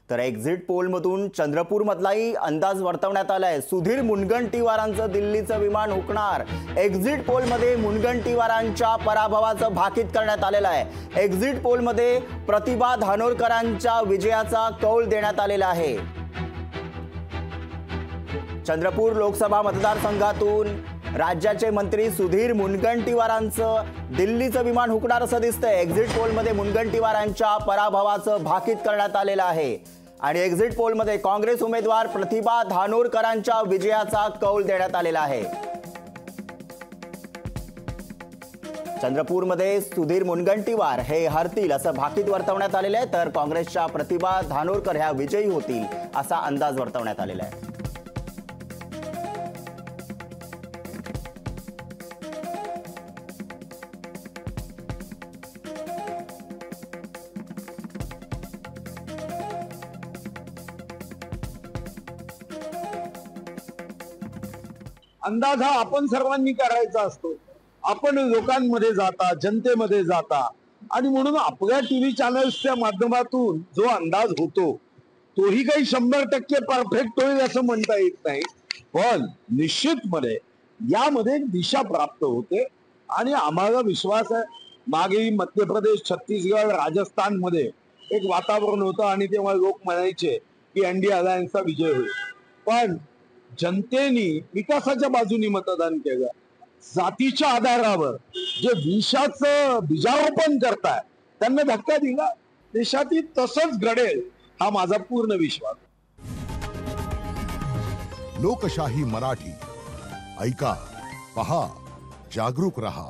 तर एक्झिट पोलमधून चंद्रपूरमधलाही अंदाज वर्तवण्यात आलाय। सुधीर मुनगंटीवारांचं दिल्लीचं विमान हुकणार। एक्झिट पोलमध्ये मुनगंटीवारांच्या पराभवाचं भाकीत करण्यात आलेलं आहे। एक्झिट पोलमध्ये प्रतिभा धानोरकरांच्या विजयाचा कौल देण्यात आलेला आहे। चंद्रपूर लोकसभा मतदारसंघातून राज्याचे मंत्री सुधीर मुनगंटीवारांचं दिल्लीचं विमान हुकणार असं दिसतंय। एक्झिट पोलमध्ये मुनगंटीवारांच्या पराभवाचं भाकीत करण्यात आलेलं आहे आणि एक्झिट पोलमध्ये काँग्रेस उमेदवार प्रतिभा धानोरकरांच्या विजयाचा कौल देण्यात आलेला आहे। चंद्रपूरमध्ये सुधीर मुनगंटीवार हे हरतील असं भाकीत वर्तवण्यात आलेलं आहे, तर काँग्रेसच्या प्रतिभा धानोरकर ह्या विजयी होतील असा अंदाज वर्तवण्यात आलेला आहे। अंदाज हा आपण सर्वांनी करायचा असतो। आपण लोकांमध्ये जाता, जनतेमध्ये जाता आणि म्हणून आपल्या टीव्ही चॅनल्सच्या माध्यमातून जो अंदाज होतो तोही काही 100% परफेक्ट होईल असं म्हणता येत नाही, पण निश्चितपणे यामध्ये दिशा प्राप्त होते आणि आम्हाला विश्वास आहे। मागेही मध्य प्रदेश, छत्तीसगड, राजस्थान मध्ये एक वातावरण होतं आणि तेव्हा लोक म्हणायचे की एनडीए अलायन्सचा विजय होईल, पण जनतेने विकासाच्या बाजूने मतदान केलं। जातीच्या आधारावर जे विषाचं बीजारोपण करताय त्यांना धक्का दिला। देशातील तसंच घडेल हा माझा पूर्ण विश्वास। लोकशाही मराठी ऐका, पहा, जागरूक रहा।